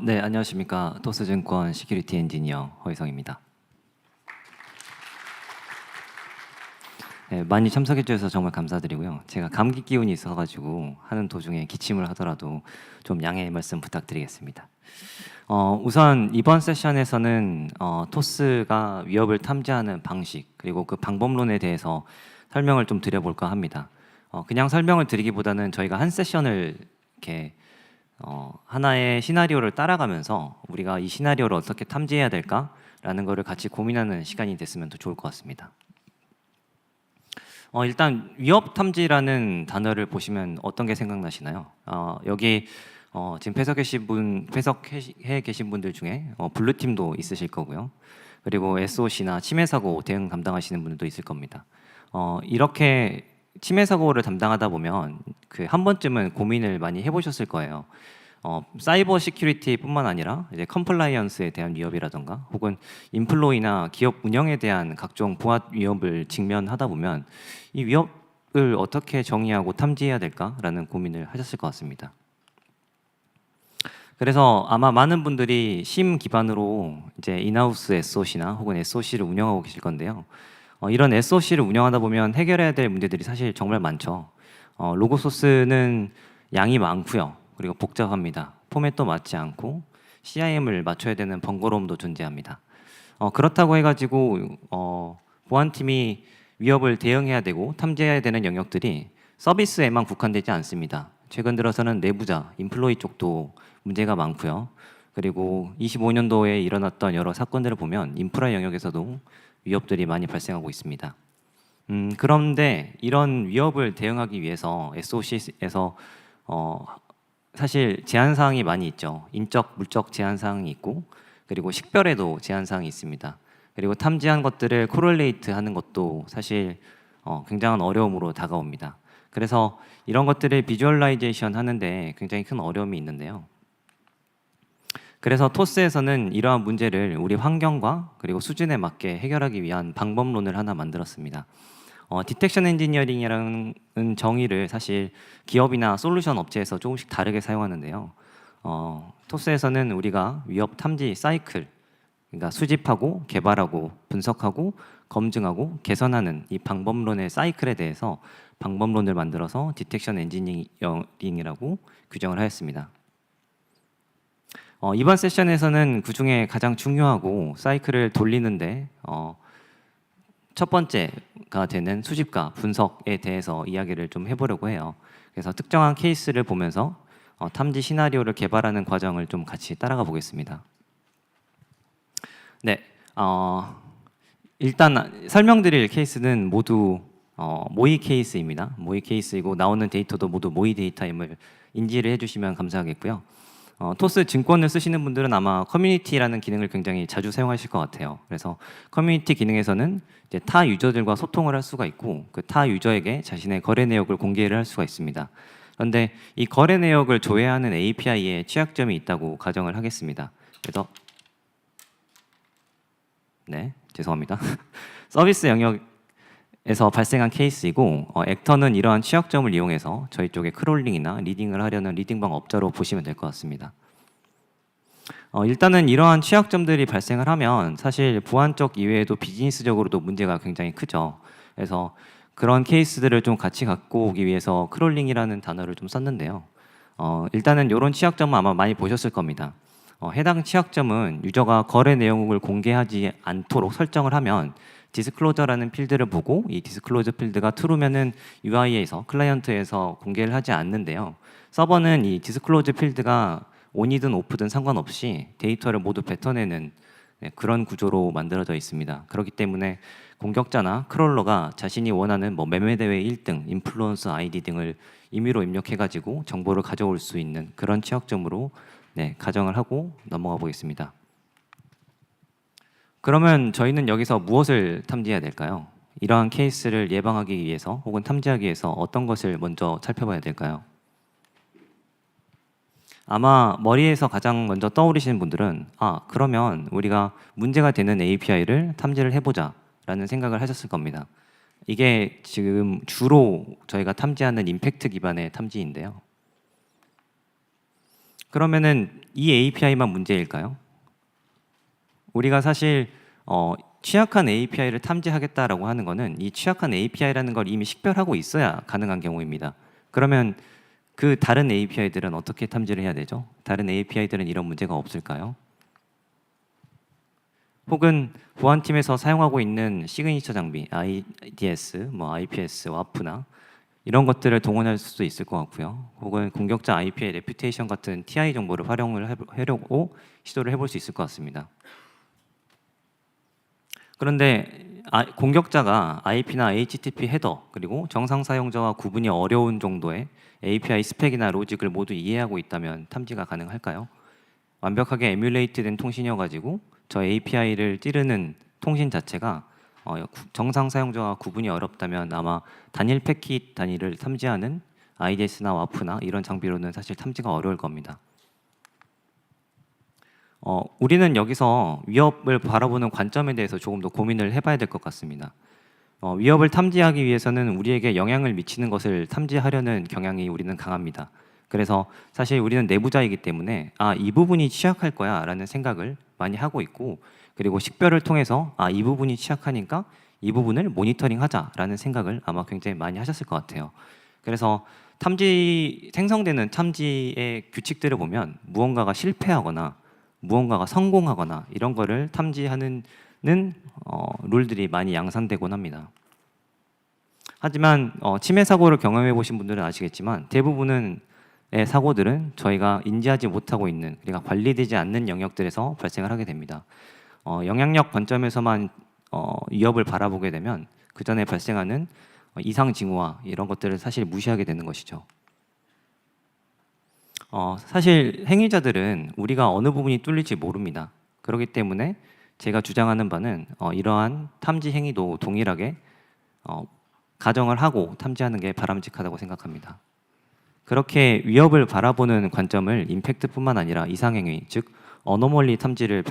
네, 안녕하십니까. 토스증권 시큐리티 엔지니어 허희성입니다. 네, 많이 참석해 주셔서 정말 감사드리고요. 제가 감기 기운이 있어가지고 하는 도중에 기침을 하더라도 좀 양해 말씀 부탁드리겠습니다. 우선 이번 세션에서는 토스가 위협을 탐지하는 방식 그리고 그 방법론에 대해서 설명을 좀 드려볼까 합니다. 그냥 설명을 드리기보다는 저희가 한 세션을 이렇게 하나의 시나리오를 따라가면서 우리가 이 시나리오를 어떻게 탐지해야 될까라는 거를 같이 고민하는 시간이 됐으면 더 좋을 것 같습니다. 일단 위협 탐지라는 단어를 보시면 어떤 게 생각나시나요? 여기 지금 배석해 계신 분들 중에 블루 팀도 있으실 거고요. 그리고 SOC나 침해 사고 대응 담당하시는 분들도 있을 겁니다. 이렇게 침해 사고를 담당하다 보면 그 한 번쯤은 고민을 많이 해보셨을 거예요. 사이버 시큐리티뿐만 아니라 이제 컴플라이언스에 대한 위협이라던가 혹은 인플로이나 기업 운영에 대한 각종 보안 위협을 직면하다 보면 이 위협을 어떻게 정의하고 탐지해야 될까라는 고민을 하셨을 것 같습니다. 그래서 아마 많은 분들이 심 기반으로 이제 인하우스 SOC나 혹은 SOC를 운영하고 계실 건데요. 이런 SOC를 운영하다 보면 해결해야 될 문제들이 사실 정말 많죠. 로고 소스는 양이 많고요. 그리고 복잡합니다. 포맷도 맞지 않고 CIM을 맞춰야 되는 번거로움도 존재합니다. 그렇다고 해가지고 보안팀이 위협을 대응해야 되고 탐지해야 되는 영역들이 서비스에만 국한되지 않습니다. 최근 들어서는 내부자, 인플로이 쪽도 문제가 많고요. 그리고 25년도에 일어났던 여러 사건들을 보면 인프라 영역에서도 위협들이 많이 발생하고 있습니다. 그런데 이런 위협을 대응하기 위해서 SOC에서 사실 제한 사항이 많이 있죠. 인적, 물적 제한 사항이 있고 그리고 식별에도 제한 사항이 있습니다. 그리고 탐지한 것들을 코렐레이트 하는 것도 사실 굉장한 어려움으로 다가옵니다. 그래서 이런 것들을 비주얼라이제이션 하는데 굉장히 큰 어려움이 있는데요. 그래서 토스에서는 이러한 문제를 우리 환경과 그리고 수준에 맞게 해결하기 위한 방법론을 하나 만들었습니다. 디텍션 엔지니어링이라는 정의를 사실 기업이나 솔루션 업체에서 조금씩 다르게 사용하는데요. 토스에서는 우리가 위협 탐지 사이클, 그러니까 수집하고 개발하고 분석하고 검증하고 개선하는 이 방법론의 사이클에 대해서 방법론을 만들어서 디텍션 엔지니어링이라고 규정을 하였습니다. 이번 세션에서는 그 중에 가장 중요하고 사이클을 돌리는데 첫 번째가 되는 수집과 분석에 대해서 이야기를 좀 해보려고 해요. 그래서 특정한 케이스를 보면서 탐지 시나리오를 개발하는 과정을 좀 같이 따라가 보겠습니다. 네, 일단 설명드릴 케이스는 모두 모의 케이스입니다. 모의 케이스이고 나오는 데이터도 모두 모의 데이터임을 인지를 해주시면 감사하겠고요. 토스 증권을 쓰시는 분들은 아마 커뮤니티라는 기능을 굉장히 자주 사용하실 것 같아요. 그래서 커뮤니티 기능에서는 이제 타 유저들과 소통을 할 수가 있고 그 타 유저에게 자신의 거래 내역을 공개를 할 수가 있습니다. 그런데 이 거래 내역을 조회하는 API에 취약점이 있다고 가정을 하겠습니다. 그래서 네, 죄송합니다. 서비스 영역에서 발생한 케이스이고 액터는 이러한 취약점을 이용해서 저희 쪽에 크롤링이나 리딩을 하려는 리딩방 업자로 보시면 될 것 같습니다. 일단은 이러한 취약점들이 발생을 하면 사실 보안적 이외에도 비즈니스적으로도 문제가 굉장히 크죠. 그래서 그런 케이스들을 좀 같이 갖고 오기 위해서 크롤링이라는 단어를 좀 썼는데요. 일단은 이런 취약점은 아마 많이 보셨을 겁니다. 해당 취약점은 유저가 거래 내용을 공개하지 않도록 설정을 하면 디스클로저라는 필드를 보고 이 디스클로저 필드가 true면은 UI에서 클라이언트에서 공개를 하지 않는데요. 서버는 이 디스클로저 필드가 on이든 off든 상관없이 데이터를 모두 뱉어내는 그런 구조로 만들어져 있습니다. 그렇기 때문에 공격자나 크롤러가 자신이 원하는 뭐 매매대회 1등, 인플루언서 아이디 등을 임의로 입력해가지고 정보를 가져올 수 있는 그런 취약점으로 가정을 하고 넘어가 보겠습니다. 그러면 저희는 여기서 무엇을 탐지해야 될까요? 이러한 케이스를 예방하기 위해서 혹은 탐지하기 위해서 어떤 것을 먼저 살펴봐야 될까요? 아마 머리에서 가장 먼저 떠오르시는 분들은 그러면 우리가 문제가 되는 API를 탐지를 해보자 라는 생각을 하셨을 겁니다. 이게 지금 주로 저희가 탐지하는 임팩트 기반의 탐지인데요. 그러면은 이 API만 문제일까요? 우리가 사실 취약한 API를 탐지하겠다라고 하는 거는 이 취약한 API라는 걸 이미 식별하고 있어야 가능한 경우입니다. 그러면 그 다른 API들은 어떻게 탐지를 해야 되죠? 다른 API들은 이런 문제가 없을까요? 혹은 보안팀에서 사용하고 있는 시그니처 장비, IDS, IPS, WAF나 이런 것들을 동원할 수도 있을 것 같고요. 혹은 공격자 IP의 레퓨테이션 같은 TI 정보를 활용을 하려고 시도를 해볼 수 있을 것 같습니다. 그런데 공격자가 IP나 HTTP 헤더 그리고 정상 사용자와 구분이 어려운 정도의 API 스펙이나 로직을 모두 이해하고 있다면 탐지가 가능할까요? 완벽하게 에뮬레이트된 통신이어가지고 저 API를 찌르는 통신 자체가 정상 사용자와 구분이 어렵다면 아마 단일 패킷 단위를 탐지하는 IDS나 WAF나 이런 장비로는 사실 탐지가 어려울 겁니다. 우리는 여기서 위협을 바라보는 관점에 대해서 조금 더 고민을 해봐야 될 것 같습니다. 위협을 탐지하기 위해서는 우리에게 영향을 미치는 것을 탐지하려는 경향이 우리는 강합니다. 그래서 사실 우리는 내부자이기 때문에 이 부분이 취약할 거야 라는 생각을 많이 하고 있고, 그리고 식별을 통해서 이 부분이 취약하니까 이 부분을 모니터링 하자라는 생각을 아마 굉장히 많이 하셨을 것 같아요. 그래서 생성되는 탐지의 규칙들을 보면 무언가가 실패하거나 무언가가 성공하거나 이런 거를 탐지하는 룰들이 많이 양산되곤 합니다. 하지만 침해 사고를 경험해 보신 분들은 아시겠지만 대부분의 사고들은 저희가 인지하지 못하고 있는, 그러니까 관리되지 않는 영역들에서 발생을 하게 됩니다. 영향력 관점에서만 위협을 바라보게 되면 그 전에 발생하는 이상 징후와 이런 것들을 사실 무시하게 되는 것이죠. 사실 행위자들은 우리가 어느 부분이 뚫릴지 모릅니다. 그렇기 때문에 제가 주장하는 바는 이러한 탐지 행위도 동일하게 가정을 하고 탐지하는 게 바람직하다고 생각합니다. 그렇게 위협을 바라보는 관점을 임팩트뿐만 아니라 이상행위, 즉 어노멀리 탐지를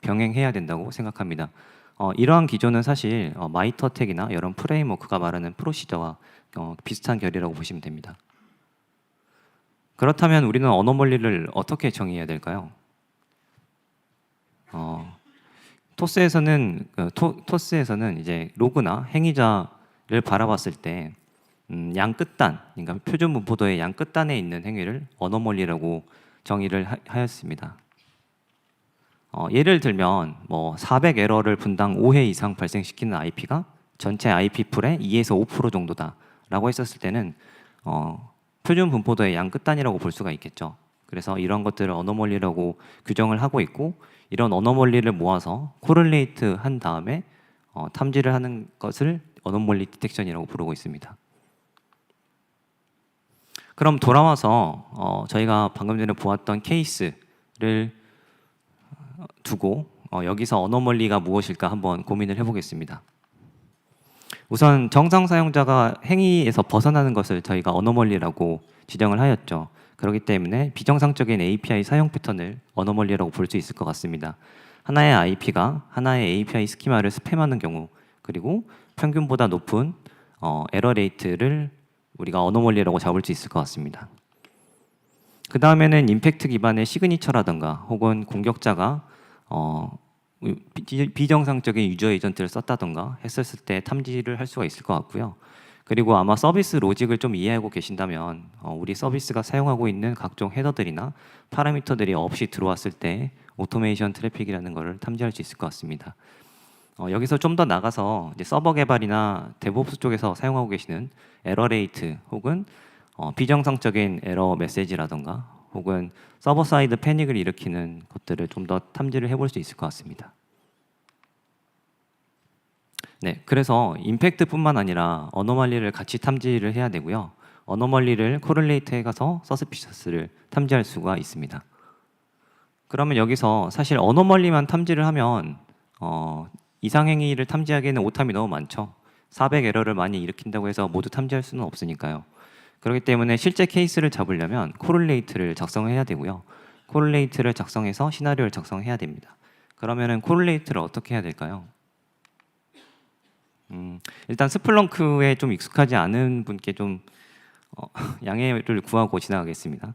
병행해야 된다고 생각합니다. 이러한 기조는 사실 마이터텍이나 이런 프레임워크가 말하는 프로시저와 비슷한 결이라고 보시면 됩니다. 그렇다면 우리는 어노멀리를 어떻게 정의해야 될까요? 토스에서는 이제 로그나 행위자를 바라봤을 때 양 끝단, 그러니까 표준 분포도의 양 끝단에 있는 행위를 어노멀리라고 정의를 하였습니다. 예를 들면 400 에러를 분당 5회 이상 발생시키는 IP가 전체 IP 풀의 2에서 5% 정도다라고 했었을 때는 표준 분포도의 양 끝단이라고 볼 수가 있겠죠. 그래서 이런 것들을 어노멀리라고 규정을 하고 있고, 이런 어노멀리를 모아서 코릴레이트 한 다음에 탐지를 하는 것을 어노멀리 디텍션이라고 부르고 있습니다. 그럼 돌아와서 저희가 방금 전에 보았던 케이스를 두고 여기서 어노멀리가 무엇일까 한번 고민을 해보겠습니다. 우선 정상 사용자가 행위에서 벗어나는 것을 저희가 어노멀리라고 지정을 하였죠. 그렇기 때문에 비정상적인 API 사용 패턴을 어노멀리라고 볼 수 있을 것 같습니다. 하나의 IP가 하나의 API 스키마를 스팸하는 경우, 그리고 평균보다 높은 에러 레이트를 우리가 어노멀리라고 잡을 수 있을 것 같습니다. 그 다음에는 임팩트 기반의 시그니처라든가 혹은 공격자가 비정상적인 유저 에이전트를 썼다던가 했었을 때 탐지를 할 수가 있을 것 같고요. 그리고 아마 서비스 로직을 좀 이해하고 계신다면 우리 서비스가 사용하고 있는 각종 헤더들이나 파라미터들이 없이 들어왔을 때 오토메이션 트래픽이라는 것을 탐지할 수 있을 것 같습니다. 여기서 좀 더 나가서 이제 서버 개발이나 데브옵스 쪽에서 사용하고 계시는 에러 레이트 혹은 비정상적인 에러 메시지라던가 혹은 서버 사이드 패닉을 일으키는 것들을 좀 더 탐지를 해볼 수 있을 것 같습니다. 네, 그래서 임팩트뿐만 아니라 어노멀리를 같이 탐지를 해야 되고요. 어노멀리를 코릴레이트 해가서 서스피셔스를 탐지할 수가 있습니다. 그러면 여기서 사실 어노멀리만 탐지를 하면 이상행위를 탐지하기에는 오탐이 너무 많죠. 400 에러를 많이 일으킨다고 해서 모두 탐지할 수는 없으니까요. 그렇기 때문에 실제 케이스를 잡으려면 코릴레이트를 작성해야 되고요. 코릴레이트를 작성해서 시나리오를 작성해야 됩니다. 그러면은 코릴레이트를 어떻게 해야 될까요? 일단 스플렁크에 좀 익숙하지 않은 분께 좀 양해를 구하고 지나가겠습니다.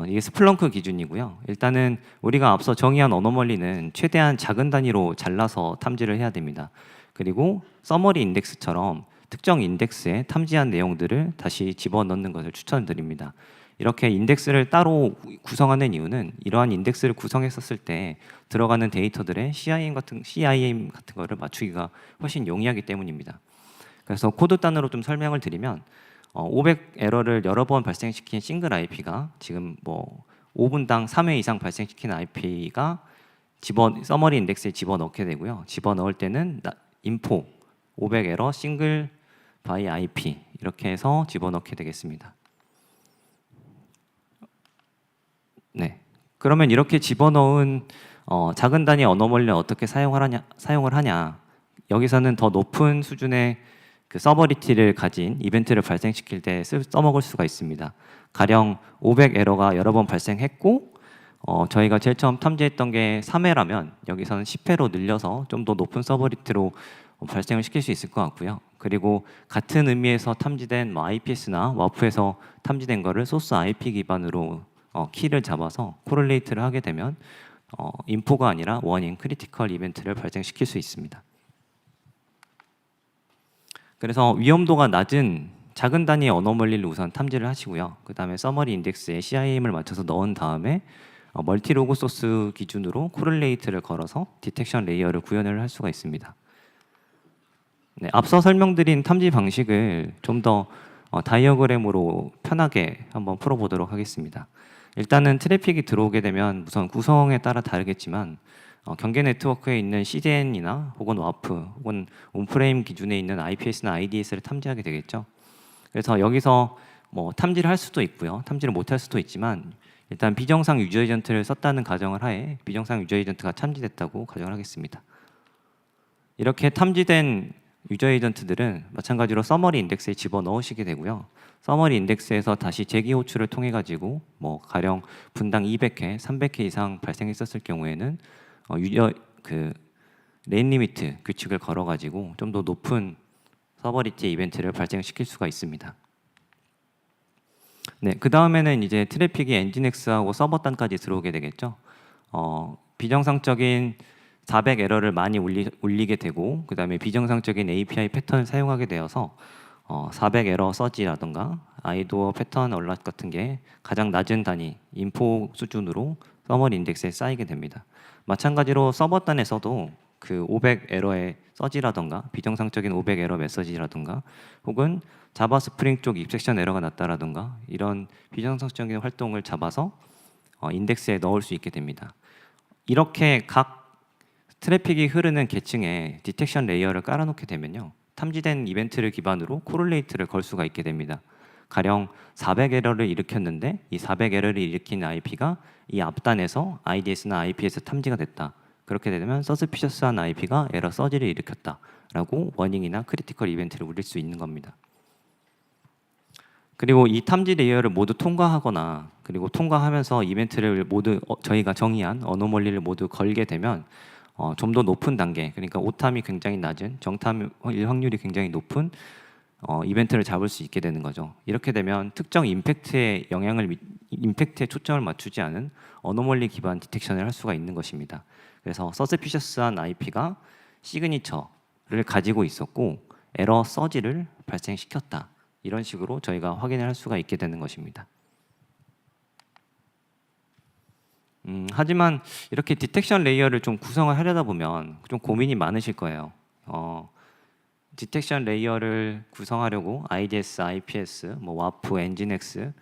이게 스플렁크 기준이고요. 일단은 우리가 앞서 정의한 어노멀리는 최대한 작은 단위로 잘라서 탐지를 해야 됩니다. 그리고 서머리 인덱스처럼 특정 인덱스에 탐지한 내용들을 다시 집어넣는 것을 추천드립니다. 이렇게 인덱스를 따로 구성하는 이유는 이러한 인덱스를 구성했었을 때 들어가는 데이터들의 CIM 같은 거를 맞추기가 훨씬 용이하기 때문입니다. 그래서 코드 단으로 좀 설명을 드리면 500 에러를 여러 번 발생시킨 싱글 IP가 지금 뭐 5분당 3회 이상 발생시킨 IP가 서머리 인덱스에 집어넣게 되고요. 집어넣을 때는 인포 500 에러 싱글 바이 IP 이렇게 해서 집어넣게 되겠습니다. 네. 그러면 이렇게 집어넣은 작은 단위 어노멀리를 어떻게 사용을 하냐? 여기서는 더 높은 수준의 그 서버리티를 가진 이벤트를 발생시킬 때 써먹을 수가 있습니다. 가령 500 에러가 여러 번 발생했고 저희가 제일 처음 탐지했던 게 3회라면 여기서는 10회로 늘려서 좀 더 높은 서버리티로 발생을 시킬 수 있을 것 같고요. 그리고 같은 의미에서 탐지된 IPS나 와프에서 탐지된 거를 소스 IP 기반으로 키를 잡아서 코릴레이트를 하게 되면 인포가 아니라 원인 크리티컬 이벤트를 발생시킬 수 있습니다. 그래서 위험도가 낮은 작은 단위의 어노멀리를 우선 탐지를 하시고요. 그 다음에 서머리 인덱스에 CIM을 맞춰서 넣은 다음에 멀티 로그 소스 기준으로 코릴레이트를 걸어서 디텍션 레이어를 구현을 할 수가 있습니다. 네, 앞서 설명드린 탐지 방식을 좀 더 다이어그램으로 편하게 한번 풀어보도록 하겠습니다. 일단은 트래픽이 들어오게 되면 우선 구성에 따라 다르겠지만 경계 네트워크에 있는 CDN이나 혹은 와프 혹은 온프레임 기준에 있는 IPS나 IDS를 탐지하게 되겠죠. 그래서 여기서 뭐 탐지를 할 수도 있고요. 탐지를 못할 수도 있지만 일단 비정상 유저 에이전트를 썼다는 가정을 하에 비정상 유저 에이전트가 탐지됐다고 가정을 하겠습니다. 이렇게 탐지된 유저 에이전트들은 마찬가지로 서머리 인덱스에 집어넣으시게 되고요. 서머리 인덱스에서 다시 재기 호출을 통해 가지고 뭐 가령 분당 200회, 300회 이상 발생했었을 경우에는 유저 그 레인 리미트 규칙을 걸어 가지고 좀 더 높은 서버리티 이벤트를 발생시킬 수가 있습니다. 네, 그 다음에는 이제 트래픽이 엔진엑스하고 서버단까지 들어오게 되겠죠. 비정상적인 400 에러를 많이 올리게 되고 그 다음에 비정상적인 API 패턴을 사용하게 되어서 400 에러 서지라든가 아이도어 패턴 얼럿 같은 게 가장 낮은 단위 인포 수준으로 서머리 인덱스에 쌓이게 됩니다. 마찬가지로 서버단에서도 그 500 에러의 서지라든가 비정상적인 500 에러 메시지라든가 혹은 자바 스프링 쪽 입섹션 에러가 났다라든가 이런 비정상적인 활동을 잡아서 인덱스에 넣을 수 있게 됩니다. 이렇게 각 트래픽이 흐르는 계층에 디텍션 레이어를 깔아놓게 되면요. 탐지된 이벤트를 기반으로 코릴레이트를 걸 수가 있게 됩니다. 가령 400 에러를 일으켰는데 이 400 에러를 일으킨 IP가 이 앞단에서 IDS나 IP에서 탐지가 됐다. 그렇게 되면 서스피셔스한 IP가 에러 서지를 일으켰다라고 워닝이나 크리티컬 이벤트를 울릴 수 있는 겁니다. 그리고 이 탐지 레이어를 모두 통과하거나 그리고 통과하면서 이벤트를 모두 저희가 정의한 어노멀리를 모두 걸게 되면 좀 더 높은 단계, 그러니까 오탐이 굉장히 낮은 정탐일 확률이 굉장히 높은 이벤트를 잡을 수 있게 되는 거죠. 이렇게 되면 특정 임팩트에 초점을 맞추지 않은 어노멀리 기반 디텍션을 할 수가 있는 것입니다. 그래서 서스피셔스한 IP가 시그니처를 가지고 있었고 에러 서지를 발생시켰다. 이런 식으로 저희가 확인을 할 수가 있게 되는 것입니다. 하지만 이렇게 디텍션 레이어를 좀 구성을 하려다 보면 좀 고민이 많으실 거예요. 디텍션 레이어를 구성하려고 IDS, IPS, 뭐 와프, 엔진엑스,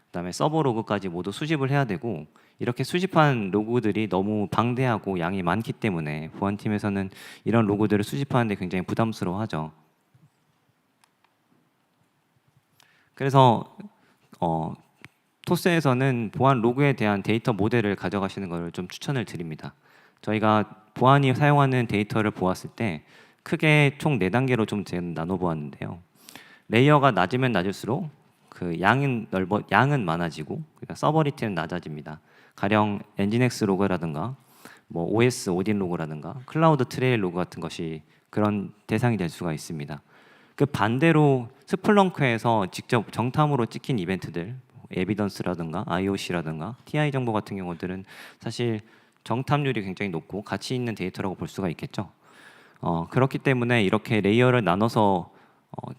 그다음에 서버 로그까지 모두 수집을 해야 되고 이렇게 수집한 로그들이 너무 방대하고 양이 많기 때문에 보안팀에서는 이런 로그들을 수집하는데 굉장히 부담스러워하죠. 그래서 토스에서는 보안 로그에 대한 데이터 모델을 가져가시는 것을 좀 추천을 드립니다. 저희가 보안이 사용하는 데이터를 보았을 때 크게 총 4단계로 좀 나눠 보았는데요. 레이어가 낮으면 낮을수록 그 양은 많아지고 그러니까 서버리티는 낮아집니다. 가령 엔진엑스 로그라든가 뭐 OS 오딘 로그라든가 클라우드 트레일 로그 같은 것이 그런 대상이 될 수가 있습니다. 그 반대로 스플렁크에서 직접 정탐으로 찍힌 이벤트들 에비던스라든가 IOC라든가 TI 정보 같은 경우들은 사실 정탐률이 굉장히 높고 가치 있는 데이터라고 볼 수가 있겠죠. 그렇기 때문에 이렇게 레이어를 나눠서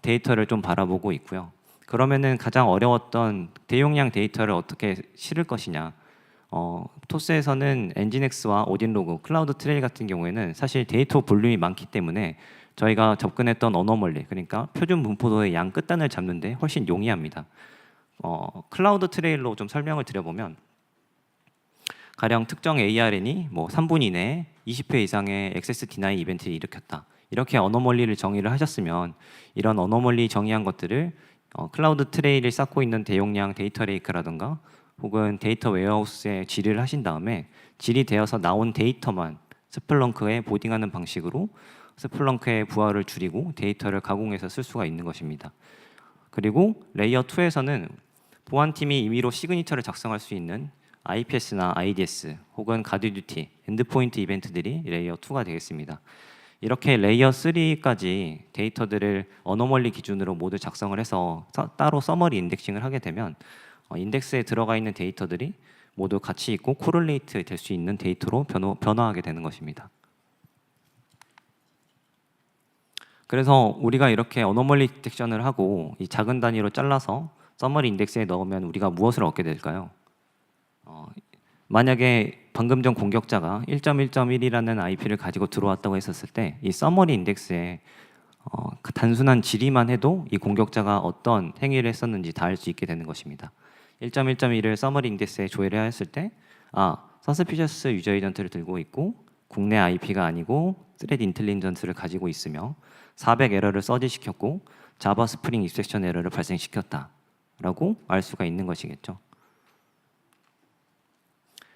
데이터를 좀 바라보고 있고요. 그러면은 가장 어려웠던 대용량 데이터를 어떻게 실을 것이냐. 토스에서는 엔진엑스와 오딘로그, 클라우드 트레일 같은 경우에는 사실 데이터 볼륨이 많기 때문에 저희가 접근했던 어노멀리, 그러니까 표준 분포도의 양 끝단을 잡는데 훨씬 용이합니다. 클라우드 트레일로 좀 설명을 드려보면 가령 특정 ARN이 뭐 3분 이내에 20회 이상의 액세스 디나이 이벤트를 일으켰다. 이렇게 어노멀리를 정의를 하셨으면 이런 어노멀리 정의한 것들을 클라우드 트레일을 쌓고 있는 대용량 데이터 레이크라든가 혹은 데이터 웨어하우스에 질의를 하신 다음에 질의되어서 나온 데이터만 스플렁크에 보딩하는 방식으로 스플렁크의 부하를 줄이고 데이터를 가공해서 쓸 수가 있는 것입니다. 그리고 레이어 2에서는 보안팀이 임의로 시그니처를 작성할 수 있는 IPS나 IDS 혹은 가드듀티, 엔드포인트 이벤트들이 레이어 2가 되겠습니다. 이렇게 레이어 3까지 데이터들을 어노멀리 기준으로 모두 작성을 해서 따로 서머리 인덱싱을 하게 되면 인덱스에 들어가 있는 데이터들이 모두 가치 있고 코릴레이트 될 수 있는 데이터로 변화하게 되는 것입니다. 그래서 우리가 이렇게 어노멀리 디텍션을 하고 이 작은 단위로 잘라서 서머리 인덱스에 넣으면 우리가 무엇을 얻게 될까요? 만약에 방금 전 공격자가 1.1.1이라는 IP를 가지고 들어왔다고 했었을 때 이 서머리 인덱스에 그 단순한 질의만 해도 이 공격자가 어떤 행위를 했었는지 다 알 수 있게 되는 것입니다. 1.1.1을 서머리 인덱스에 조회를 했을 때 서스피셔스 유저 에이전트를 들고 있고 국내 IP가 아니고 스레드 인텔리전스를 가지고 있으며 400 에러를 서지시켰고 자바 스프링 입섹션 에러를 발생시켰다라고 알 수가 있는 것이겠죠.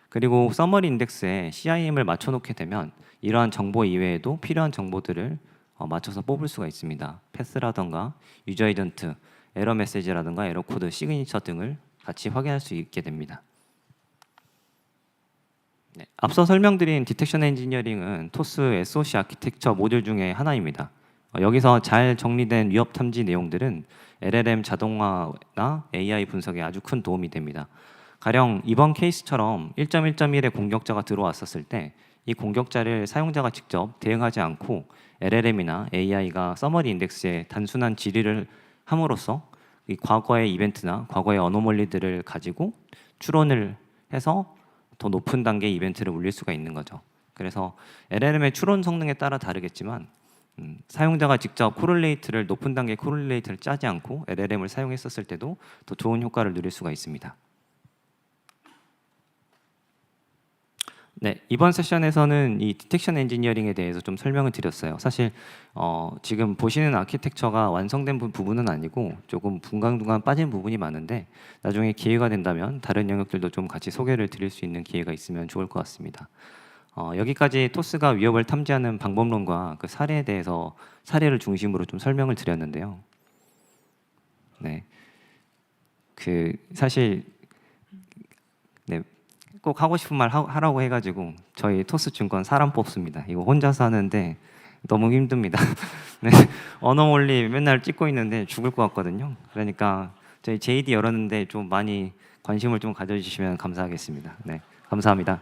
그리고 서머리 인덱스에 CIM을 맞춰놓게 되면 이러한 정보 이외에도 필요한 정보들을 맞춰서 뽑을 수가 있습니다. 패스라던가 유저 에이전트, 에러 메시지라든가 에러 코드, 시그니처 등을 같이 확인할 수 있게 됩니다. 네, 앞서 설명드린 디텍션 엔지니어링은 토스 SOC 아키텍처 모듈 중에 하나입니다. 여기서 잘 정리된 위협 탐지 내용들은 LLM 자동화나 AI 분석에 아주 큰 도움이 됩니다. 가령 이번 케이스처럼 1.1.1의 공격자가 들어왔었을 때 이 공격자를 사용자가 직접 대응하지 않고 LLM이나 AI가 서머리 인덱스에 단순한 질의를 함으로써 이 과거의 이벤트나 과거의 어노멀리들을 가지고 추론을 해서 더 높은 단계의 이벤트를 올릴 수가 있는 거죠. 그래서 LLM의 추론 성능에 따라 다르겠지만 사용자가 직접 코릴레이트를 높은 단계의 코릴레이트를 짜지 않고 LLM을 사용했었을 때도 더 좋은 효과를 누릴 수가 있습니다. 네, 이번 세션에서는 이 디텍션 엔지니어링에 대해서 좀 설명을 드렸어요. 사실 지금 보시는 아키텍처가 완성된 부분은 아니고 조금 둥강둥강 빠진 부분이 많은데 나중에 기회가 된다면 다른 영역들도 좀 같이 소개를 드릴 수 있는 기회가 있으면 좋을 것 같습니다. 여기까지 토스가 위협을 탐지하는 방법론과 그 사례에 대해서 사례를 중심으로 좀 설명을 드렸는데요. 네, 사실 네. 꼭 하고 싶은 말 하라고 해가지고 저희 토스증권 사람 뽑습니다. 이거 혼자서 하는데 너무 힘듭니다. 네, 어노멀리 맨날 찍고 있는데 죽을 것 같거든요. 그러니까 저희 JD 열었는데 좀 많이 관심을 좀 가져주시면 감사하겠습니다. 네, 감사합니다.